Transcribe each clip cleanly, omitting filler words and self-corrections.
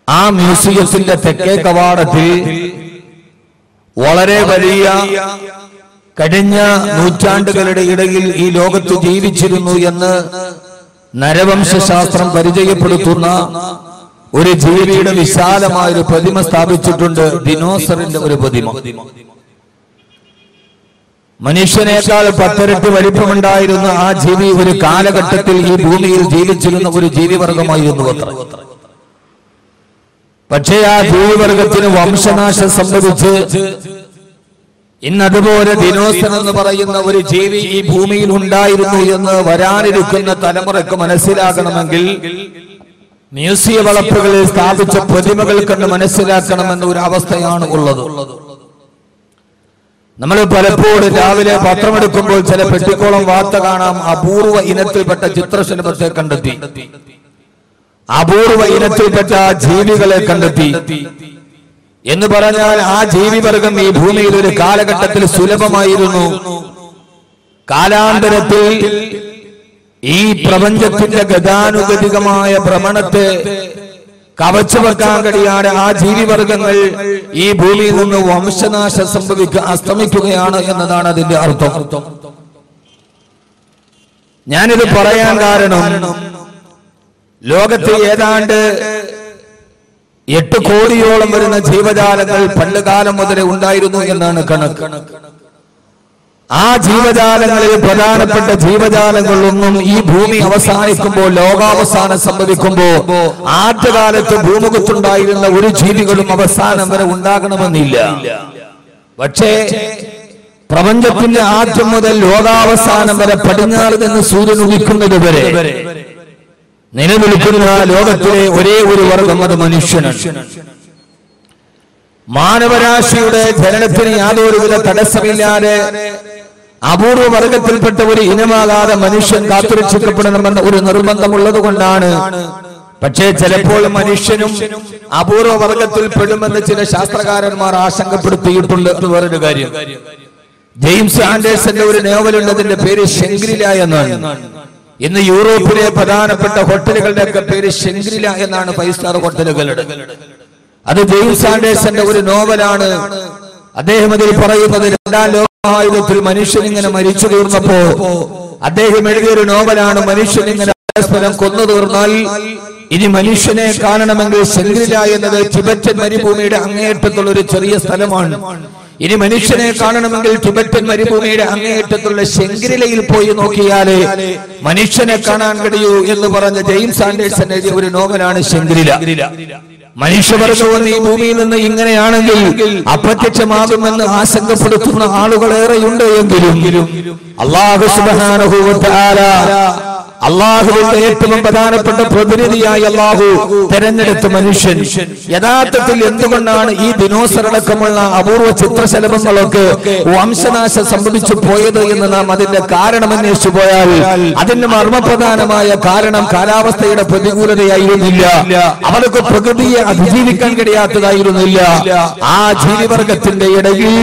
ആ മ്യൂസിയത്തിന്റെ തെക്കേ കവാടത്തിൽ വളരെ വലിയ കഴിഞ്ഞ നൂറ്റാണ്ടുകളുടെ ഇടയിൽ ഈ ലോകത്ത് ജീവിച്ചിരുന്നു എന്ന് നരവംശാസ്ത്രം പരിചയപ്പെടുത്തുന്ന ഒരു ജീവിയുടെ വിശാലമായ ഒരു പ്രതിമ സ്ഥാപിച്ചിട്ടുണ്ട്. ദിനോസറിന്റെ ഒരു പ്രതിമ. മനുഷ്യനേക്കാൾ 10 ഇരട്ടി വലിപ്പമുണ്ടായിരുന്ന ആ ജീവി ഒരു കാലഘട്ടത്തിൽ ഈ ഭൂമിയിൽ ജീവിച്ചിരുന്ന ഒരു ജീവിവർഗമായിരുന്നു അത്ര. പക്ഷേ ആ ജീവിവർഗത്തിന് വംശനാശം സംഭവിച്ച് ഇന്നതുപോലെ ദിനോസർ എന്ന് പറയുന്ന ഒരു ജീവി ഈ ഭൂമിയിൽ ഉണ്ടായിരുന്നു എന്ന് വരാനിരിക്കുന്ന തലമുറയ്ക്ക് മനസ്സിലാകണമെങ്കിൽ മ്യൂസിയ വളപ്പുകളിൽ സ്ഥാപിച്ച പ്രതിമകൾ കണ്ട് മനസ്സിലാക്കണമെന്ന ഒരു അവസ്ഥയാണ് ഉള്ളത്. നമ്മൾ പലപ്പോഴും രാവിലെ പത്രമെടുക്കുമ്പോൾ ചില പെട്ടിക്കോളം വാർത്ത കാണാം. അപൂർവ ഇനത്തിൽപ്പെട്ട ചിത്രശലഭത്തെ കണ്ടെത്തി, അപൂർവ ഇനത്തിൽപ്പെട്ട ജീവികളെ കണ്ടെത്തി എന്ന് പറഞ്ഞാൽ ആ ജീവിവർഗം ഈ ഭൂമിയിൽ ഒരു കാലഘട്ടത്തിൽ സുലഭമായിരുന്നു. കാലാന്തരത്തിൽ ഈ പ്രപഞ്ചത്തിന്റെ ഗതാനുഗതികമായ ഭ്രമണത്തെ കവച്ചു വെക്കാൻ കഴിയാതെ ആ ജീവിവർഗങ്ങൾ ഈ ഭൂമിയിൽ നിന്ന് വംശനാശം അസ്തമിക്കുകയാണ് എന്നതാണ് അതിന്റെ അർത്ഥം. ഞാനിത് പറയാൻ കാരണം ലോകത്ത് ഏതാണ്ട് 8 കോടിയോളം വരുന്ന ജീവജാലങ്ങൾ പണ്ടുകാലം മുതലേ ഉണ്ടായിരുന്നു എന്നാണ് കണക്ക്. ആ ജീവജാലങ്ങളിൽ പ്രധാനപ്പെട്ട ജീവജാലങ്ങളൊന്നും ഈ ഭൂമി അവസാനിക്കുമ്പോൾ, ലോകാവസാനം സംഭവിക്കുമ്പോൾ ആദ്യകാലത്ത് ഭൂമുഖത്തുണ്ടായിരുന്ന ഒരു ജീവികളും അവസാനം വരെ ഉണ്ടാകണമെന്നില്ല. പക്ഷേ പ്രപഞ്ചത്തിന്റെ ആദ്യം മുതൽ ലോകാവസാനം വരെ പടിഞ്ഞാറ് നിന്ന് സൂര്യൻ ഉദിക്കുന്നത് വരെ നിലനിൽക്കുന്ന ലോകത്തിലെ ഒരേ ഒരു വർഗം അത് മനുഷ്യനാണ്. മാനവരാശിയുടെ ജനനത്തിന് യാതൊരുവിധ തടസ്സമില്ലാതെ അപൂർവ വർഗത്തിൽപ്പെട്ട ഒരു ഇനമാകാതെ മനുഷ്യൻ കാത്തുരക്ഷിക്കപ്പെടണമെന്ന ഒരു നിർബന്ധമുള്ളത് കൊണ്ടാണ്. പക്ഷേ ചിലപ്പോൾ മനുഷ്യനും അപൂർവ വർഗത്തിൽ പെടുമെന്ന് ചില ശാസ്ത്രകാരന്മാർ ആശങ്കപ്പെടുത്തിയിട്ടുണ്ട്. എന്ന് വേറൊരു കാര്യം, ജെയിംസ് ആൻഡേഴ്സന്റെ ഒരു നോവലുണ്ട്, അതിന്റെ പേര് ഷെങ്ക്രില എന്നാണ്. ഇന്ന് യൂറോപ്പിലെ പ്രധാനപ്പെട്ട ഹോട്ടലുകളുടെ ഒക്കെ പേര് ഷെങ്ക്രില എന്നാണ്, 5 സ്റ്റാർ ഹോട്ടലുകളുടെ. അത് ജെയിംസ് ആൻഡേഴ്സന്റെ ഒരു നോവലാണ്. അദ്ദേഹം അതിൽ പറയുന്നത് 2ാം ലോകമഹായുദ്ധത്തിൽ മനുഷ്യൻ ഇങ്ങനെ മരിച്ചു തീർന്നപ്പോ അദ്ദേഹം എഴുതിയൊരു നോവലാണ്. മനുഷ്യൻ ഇങ്ങനെ പരസ്പരം കൊന്നു തീർന്നാൽ ഇനി മനുഷ്യനെ കാണണമെങ്കിൽ ഷെങ്ക്രില എന്നത് ടിബറ്റൻ മരുഭൂമിയുടെ അങ്ങേയറ്റത്തുള്ള ഒരു ചെറിയ സ്ഥലമാണ്. ഇനി മനുഷ്യനെ കാണണമെങ്കിൽ ടിബറ്റൻ മരുഭൂമിയുടെ അങ്ങേയറ്റത്തുള്ള ഷെങ്ക്രിലയിൽ പോയി നോക്കിയാലേ മനുഷ്യനെ കാണാൻ കഴിയൂ എന്ന് പറഞ്ഞ ജെയിംസ് ആൻഡേഴ്സൺ എഴുതിയ ഒരു നോവലാണ് ഷെങ്ക്രില. മനുഷ്യവർഗവും ഈ ഭൂമിയിൽ നിന്ന് ഇങ്ങനെയാണെങ്കിൽ അപ്രത്യക്ഷമാകുമെന്ന് ആശങ്കപ്പെടുത്തുന്ന ആളുകളേറെയുണ്ട്. എങ്കിലും അല്ലാഹു സുബ്ഹാനഹു വ തആല അള്ളാഹുവിന്റെ ഏറ്റവും പ്രധാനപ്പെട്ട പ്രതിനിധിയായി അള്ളാഹു തെരഞ്ഞെടുത്ത മനുഷ്യൻ യഥാർത്ഥത്തിൽ എന്തുകൊണ്ടാണ് ഈ ദിനോസർ അടക്കമുള്ള അപൂർവ ചിത്രശലഭങ്ങളൊക്കെ വംശനാശം സംഭവിച്ചു പോയത് എന്ന് നാം അതിന്റെ കാരണം അന്വേഷിച്ചു പോയാൽ അതിന് മർമ്മപ്രധാനമായ കാരണം കാലാവസ്ഥയുടെ പ്രതികൂലതയായിരുന്നില്ല, അവർക്ക് പ്രകൃതിയെ അതിജീവിക്കാൻ കഴിയാത്തതായിരുന്നില്ല. ആ ജീവിവർഗത്തിന്റെ ഇടയിൽ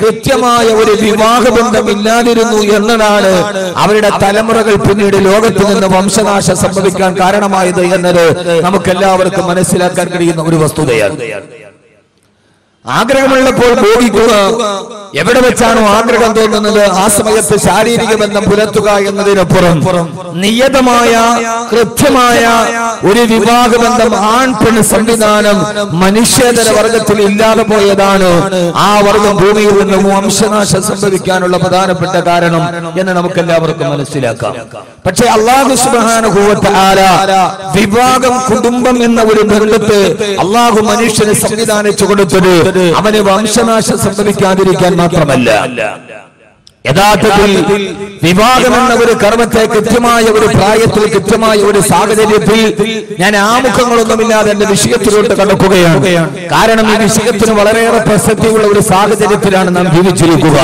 കൃത്യമായ ഒരു വിവാഹബന്ധം ഇല്ലാതിരുന്നു എന്നതാണ് അവരുടെ തലമുറകൾ പിന്നീട് ലോകത്ത് നിന്ന് വംശനാശം സംഭവിക്കാൻ കാരണമായത് എന്നത് നമുക്കെല്ലാവർക്കും മനസ്സിലാക്കാൻ കഴിയുന്ന ഒരു വസ്തുതയാണ്. ആഗ്രഹമുള്ളപ്പോൾ ഭോഗിക്കുക, എവിടെ വെച്ചാണോ ആഗ്രഹം തോന്നുന്നത് ആ സമയത്ത് ശാരീരിക ബന്ധം പുലർത്തുക എന്നതിനപ്പുറം നിയതമായ കൃത്യമായ ഒരു വിവാഹബന്ധം ആൺ പെൺ സംവിധാനം മനുഷ്യേതര വർഗത്തിൽ ഇല്ലാതെ പോയതാണ് ആ വർഗം ഭൂമിയിൽ നിന്ന് വംശനാശം സംഭവിക്കാനുള്ള പ്രധാനപ്പെട്ട കാരണം എന്ന് നമുക്കെല്ലാവർക്കും മനസ്സിലാക്കാം. പക്ഷേ അല്ലാഹു സുബ്ഹാനഹു വ തആല വിവാഹം, കുടുംബം എന്ന ഒരു ബന്ധത്തെ അല്ലാഹു മനുഷ്യന് സംവിധാനിച്ചു കൊടുത്തത് അവന് വംശനാശം സംഭവിക്കാതിരിക്കാൻ മാത്രമല്ല, യഥാർത്ഥത്തിൽ വിവാഹം എന്ന ഒരു കർമ്മത്തെ കൃത്യമായ ഒരു പ്രായത്തിൽ കൃത്യമായ ഒരു സാഹചര്യത്തിൽ ഞാൻ ആമുഖങ്ങളൊന്നുമില്ലാതെ എന്റെ വിഷയത്തിലോട്ട് കടക്കുകയാണ്. കാരണം ഈ വിഷയത്തിന് വളരെയേറെ പ്രസക്തിയുള്ള ഒരു സാഹചര്യത്തിലാണ് നാം ജീവിച്ചിരിക്കുക.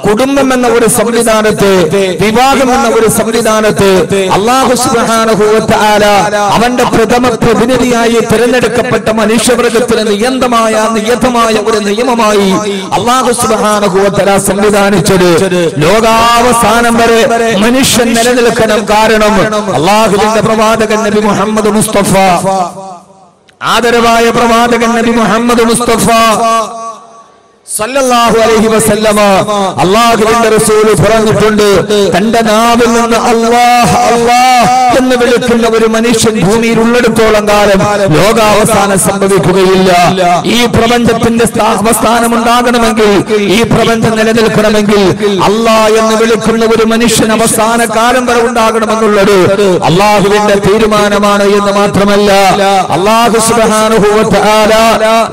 കുടുംബം എന്ന ഒരു സംവിധാനത്തെ, വിവാഹം എന്ന ഒരു സംവിധാനത്തെ അല്ലാഹു സുബ്ഹാനഹു വ തആല അവന്റെ പ്രഥമ പ്രതിനിധിയായി തിരഞ്ഞെടുക്കപ്പെട്ട മനുഷ്യവർഗത്തിന് നിയതമായ ഒരു നിയമമായി അല്ലാഹു സുബ്ഹാനഹു വ തആല സംവിധാനിച്ചത് ലോകാവസാനം വരെ മനുഷ്യൻ നിലനിൽക്കണം. കാരണം അല്ലാഹുവിന്റെ പ്രവാചകൻ നബി മുഹമ്മദ് മുസ്തഫ ആദരവായ പ്രവാചകൻ നബി മുഹമ്മദ് മുസ്തഫ സല്ലല്ലാഹു അലൈഹി വസല്ലമ അല്ലാഹുവിന്റെ റസൂൽ പറഞ്ഞിട്ടുണ്ട്, തന്റെ നാവിൽ നിന്ന് അല്ലാഹ് അല്ലാഹ് എന്ന് വിളിക്കുന്ന ഒരു മനുഷ്യൻ ഭൂമിയിൽ ഉള്ളിടത്തോളം കാലം ലോകാവസാനം സംഭവിക്കുകയില്ല. ഈ പ്രപഞ്ചത്തിന്റെ അവസാനം ഉണ്ടാകണമെങ്കിൽ, ഈ പ്രപഞ്ചം നിലനിൽക്കണമെങ്കിൽ അല്ലാഹ് എന്ന് വിളിക്കുന്ന ഒരു മനുഷ്യൻ അവസാന കാലം വരെ ഉണ്ടാകണമെന്നുള്ളത് അല്ലാഹുവിന്റെ തീരുമാനമാണ് എന്ന് മാത്രമല്ല, അല്ലാഹു സുബ്ഹാനഹു വ തആല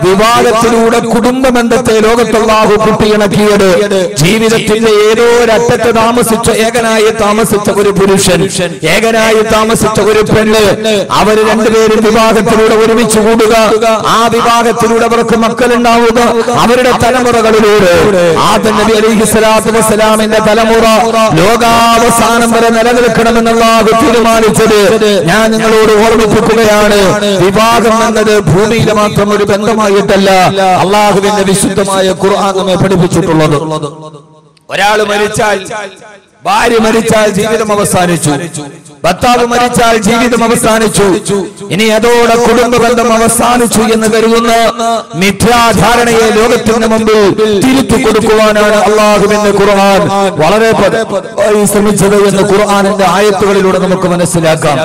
വിവാഹത്തിലൂടെ കുടുംബ ബന്ധത്തെ അല്ലാഹു കുട്ടിയിണക്കിയത് ജീവിതത്തിന്റെ ഏതോ ഒരറ്റത്ത് ഏകനായി താമസിച്ച ഒരു പുരുഷൻ, ഏകനായി താമസിച്ച ഒരു പെണ്ണ്, അവര് രണ്ടുപേരും വിവാഹത്തിലൂടെ ഒരുമിച്ച് കൂടുക, ആ വിവാഹത്തിലൂടെ അവർക്ക് മക്കളുണ്ടാവുക, അവരുടെ തലമുറകളിലൂടെ ആദം നബി അലൈഹിസ്സലാത്തു വസ്സലാമിന്റെ തലമുറ ലോകാവസാനം വരെ നിലനിൽക്കണമെന്ന് അല്ലാഹു തീരുമാനിച്ചത് ഞാൻ നിങ്ങളോട് ഓർമ്മിപ്പിക്കുകയാണ്. വിവാഹം എന്നത് ഭൂമിയിലെ മാത്രം ഒരു ബന്ധമായിട്ടല്ല അല്ലാഹുവിന്റെ വിശുദ്ധമായ ഖുർആൻ നമ്മെ പഠിപ്പിച്ചിട്ടുള്ളത്. ഒരാൾ മരിച്ചാൽ, ഭാര്യ മരിച്ചാൽ ജീവിതം അവസാനിച്ചു, ഭർത്താവ് മരിച്ചാൽ ജീവിതം അവസാനിച്ചു, ഇനി അതോടെ കുടുംബ ബന്ധം അവസാനിച്ചു എന്ന് കരുതുന്ന മിഥ്യാധാരണയെ ലോകത്തിന്റെ മുമ്പിൽ തിരുത്തി കൊടുക്കുവാനാണ് അല്ലാഹുവിന്റെ ഖുർആൻ വളരെ ശ്രമിച്ചത് എന്ന് ഖുർആനിന്റെ ആയത്തുകളിലൂടെ നമുക്ക് മനസ്സിലാക്കാം.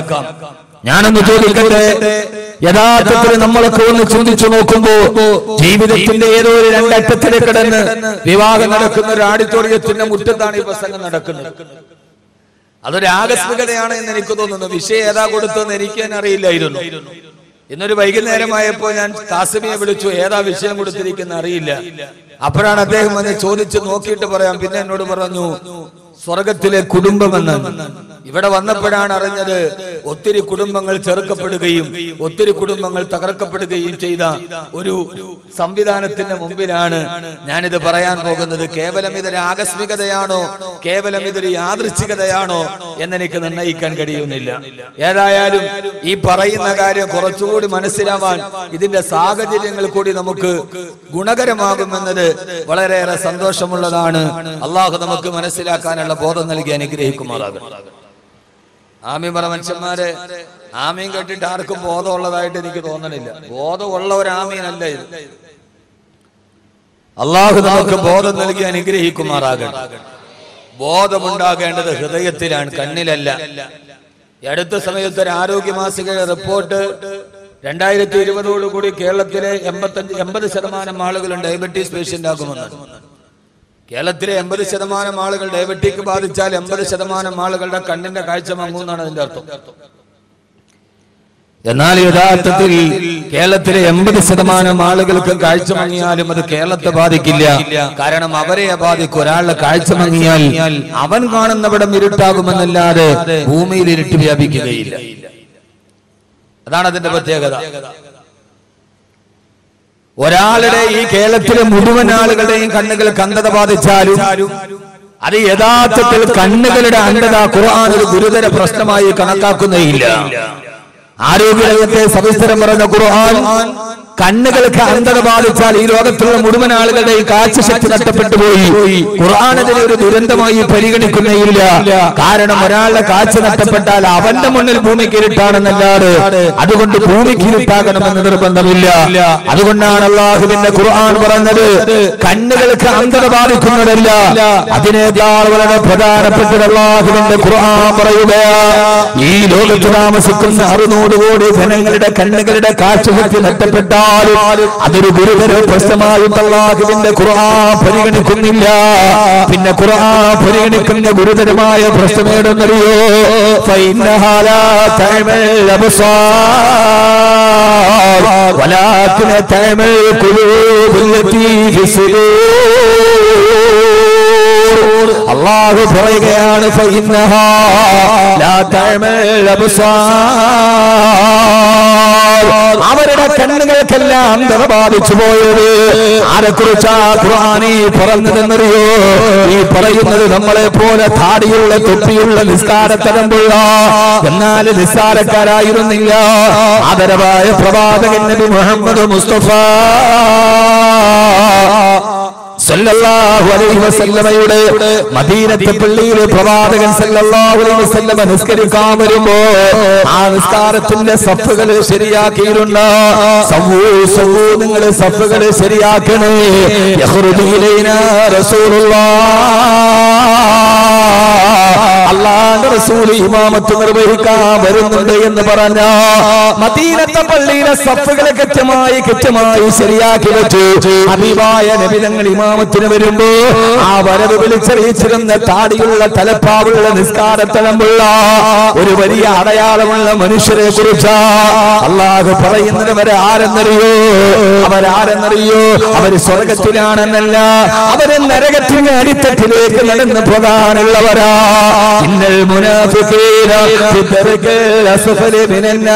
ഞാനൊന്ന് ചോദിക്കട്ടെ, യഥാർത്ഥത്തിൽ നമ്മളൊക്കെ ഒന്ന് ചിന്തിച്ചു നോക്കുമ്പോ ജീവിതത്തിന്റെ ഏതോ ഒരു രണ്ടറ്റത്തിൽ കിടന്ന് വിവാഹം നടക്കുന്ന ഒരു ആഡിറ്റോറിയത്തിന്റെ മുറ്റത്താണ് ഈ പ്രസംഗം നടക്കുന്നത്. അതൊരു ആകസ്മികതയാണ് എന്ന് എനിക്ക് തോന്നുന്നു. വിഷയം ഏതാ കൊടുത്തെന്ന് എനിക്ക് തന്നെ അറിയില്ലായിരുന്നു. ഇന്നൊരു വൈകുന്നേരമായപ്പോ ഞാൻ കാസിമിയെ വിളിച്ചു, ഏതാ വിഷയം കൊടുത്തിരിക്കുന്ന അറിയില്ല. അപ്പോഴാണ് അദ്ദേഹം വന്ന് ചോദിച്ച് നോക്കിയിട്ട് പറയാം. പിന്നെ എന്നോട് പറഞ്ഞു സ്വർഗത്തിലെ കുടുംബമെന്ന്. ഇവിടെ വന്നപ്പോഴാണ് അറിഞ്ഞത് ഒത്തിരി കുടുംബങ്ങൾ ചെറുക്കപ്പെടുകയും ഒത്തിരി കുടുംബങ്ങൾ തകർക്കപ്പെടുകയും ചെയ്ത ഒരു സംവിധാനത്തിന്റെ മുമ്പിലാണ് ഞാനിത് പറയാൻ പോകുന്നത്. കേവലം ഇതൊരു ആകസ്മികതയാണോ, കേവലം ഇതൊരു യാദൃച്ഛികതയാണോ എന്നെനിക്ക് നിർണ്ണയിക്കാൻ കഴിയുന്നില്ല. ഏതായാലും ഈ പറയുന്ന കാര്യം കുറച്ചുകൂടി മനസ്സിലാവാൻ ഇതിന്റെ സാഹചര്യങ്ങൾ കൂടി നമുക്ക് ഗുണകരമാകുമെന്നത് വളരെയേറെ സന്തോഷമുള്ളതാണ്. അള്ളാഹു നമുക്ക് മനസ്സിലാക്കാനുള്ള ബോധം നൽകി അനുഗ്രഹിക്കുമാറാകും. ആമീൻ പറ മനുഷ്യന്മാരെ. ആമീൻ കേട്ടിട്ട് ആർക്കും ബോധമുള്ളതായിട്ട് എനിക്ക് തോന്നണില്ല. ബോധമുള്ള ഒരു ആമീനല്ല ഇത്. അള്ളാഹു നമുക്ക് ബോധം നൽകി അനുഗ്രഹിക്കുമാറാകട്ടെ. ബോധമുണ്ടാകേണ്ടത് ഹൃദയത്തിലാണ്, കണ്ണിലല്ല. അടുത്ത സമയത്ത് ഒരു ആരോഗ്യ മാസികയുടെ റിപ്പോർട്ട് 2020 കേരളത്തിലെ 80% ആളുകളും ഡയബറ്റീസ് പേഷ്യന്റ് ആകുമെന്നാണ്. കേരളത്തിലെ 80% ആളുകൾ ഡയബറ്റിക് ബാധിച്ചാൽ 80% ആളുകളുടെ കണ്ണിന്റെ കാഴ്ച മങ്ങുമെന്നാണ് അതിന്റെ അർത്ഥം. എന്നാൽ യഥാർത്ഥത്തിൽ കേരളത്തിലെ 80% ആളുകൾക്ക് കാഴ്ച മങ്ങിയാലും അത് കേരളത്തെ ബാധിക്കില്ല. കാരണം അവരെ ബാധിക്കും. ഒരാളുടെ കാഴ്ച മങ്ങിയാൽ അവൻ കാണുന്നവിടം ഇരുട്ടാകുമെന്നല്ലാതെ ഭൂമിയിൽ ഇരുട്ട് വ്യാപിക്കുകയില്ല. അതാണ് അതിന്റെ പ്രത്യേകത. ഒരാളുടെ ഈ കേരളത്തിലെ മുഴുവൻ ആളുകളുടെയും കണ്ണുകൾക്ക് അന്ധത ബാധിച്ചാലും അത് യഥാർത്ഥത്തിൽ കണ്ണുകളുടെ അന്ധത ഖുർആൻ ഒരു ഗുരുതര പ്രശ്നമായി കണക്കാക്കുന്നേയില്ല. ആരോഗ്യരംഗത്തെ സവിസ്തരം പറഞ്ഞ ഖുർആൻ കണ്ണുകൾക്ക് അന്ധത ബാധിച്ചാൽ ഈ ലോകത്തുള്ള മുഴുവൻ ആളുകളുടെയും കാഴ്ചശക്തി നഷ്ടപ്പെട്ടു പോയി. ഖുർആൻ അതിനെ ഒരു ദുരന്തമായി പരിഗണിക്കുന്നേയില്ല. കാരണം ഒരാളുടെ കാഴ്ച നഷ്ടപ്പെട്ടാൽ അവന്റെ മുന്നിൽ ഭൂമിക്ക് ഇരുട്ടാണെന്നല്ലാതെ അതുകൊണ്ട് ഭൂമിക്ക് ഇരുട്ടാകണമെന്ന് നിർബന്ധമില്ല. അതുകൊണ്ടാണ് അല്ലാഹുവിന്റെ ഖുർആൻ പറഞ്ഞത് കണ്ണുകൾക്ക് അന്ധത ബാധിക്കുന്നതല്ല, അതിനേക്കാൾ വളരെ പ്രധാനപ്പെട്ട അല്ലാഹുവിന്റെ ഖുർആൻ പറയുകയാ, ഈ ലോകത്ത് താമസിക്കുന്ന 600 കോടി ജനങ്ങളുടെ കണ്ണുകളുടെ കാഴ്ചശക്തി നഷ്ടപ്പെട്ടാൽ അതൊരു ഗുരുതര പ്രശ്നമായിട്ട് അല്ലാഹുവിന്റെ ഖുർആൻ പരിഗണിക്കുന്നില്ല. പിന്നെ ഖുർആൻ പരിഗണിക്കുന്ന ഗുരുതരമായ പ്രശ്നം ഏതെന്നറിയോ? ഫഇന്നഹാ ലാ തഅമൽ അബ്സാർ വലാകിൻ തഅമൽ ഖുലൂബുൽ ലതീ ഫിസ്സുദൂർ. അല്ലാഹു പറയുകയാണ് ഫഇന്നഹാ ലാ തഅമൽ അബ്സാർ. അവരുടെ കണ്ണുകൾക്കെല്ലാം അന്ധത ബാധിച്ചു പോയത് ആരെക്കുറിച്ചാ ഖുർആൻ പറഞ്ഞതെന്നറിയോ? ഈ പറയുന്നത് നമ്മളെ പോലെ താടിയുള്ള തൊപ്പിയുള്ള നിസ്കാരത്തരമ്പുള്ള എന്നാൽ നിസ്സാരക്കാരായിരുന്നില്ല ആദരവായ പ്രവാചകൻ നബി മുഹമ്മദ് മുസ്തഫ സല്ലല്ലാഹു അലൈഹി വസല്ലമയുടെ മദീനത്തെ പള്ളിയിൽ പ്രവാചകൻ സല്ലല്ലാഹു അലൈഹി വസല്ലമ നിസ്കരിക്കാൻ വരുമ്പോ ആ നിസ്കാരത്തിന്റെ സഫുകൾ ശരിയാക്കിയിട്ടുണ്ട്. നിങ്ങൾ സഫുകൾ ശരിയാക്കണേ. യഖ്റുജു ഇലൈനാ റസൂലുള്ളാഹ്, അല്ലാഹുവിന്റെ റസൂൽ ഇമാമത്ത് നിർവഹിക്കാൻ വരുന്നുണ്ട് എന്ന് പറഞ്ഞ മദീനത്തെ പള്ളിയിലെ സഫുകളെ കൃത്യമായി ശരിയാക്കി വെച്ചു. ഹബീബായ നബി തങ്ങൾ ഇമാമത്തിന് വരുമ്പോ ആ വരവ് വിളിച്ചറിയിച്ചിരുന്ന താടിയുള്ള തലപ്പാവുള്ള നിസ്കാരത്തലമ്പുള്ള ഒരു വലിയ അടയാളമുള്ള മനുഷ്യരെ കുറിച്ച് അല്ലാഹു പറയുന്നത് അവരാരെന്നറിയോ? അവര് സ്വർഗത്തിലാണെന്നല്ല, അവര് നരകത്തിന്റെ അടിത്തട്ടിലേക്ക് നടന്നു പോകാനുള്ളവരാ. ഇന്നൽ മുനാഫിഖീന ഫി ദർകിൽ അസ്ഫലി മിനന്നാർ.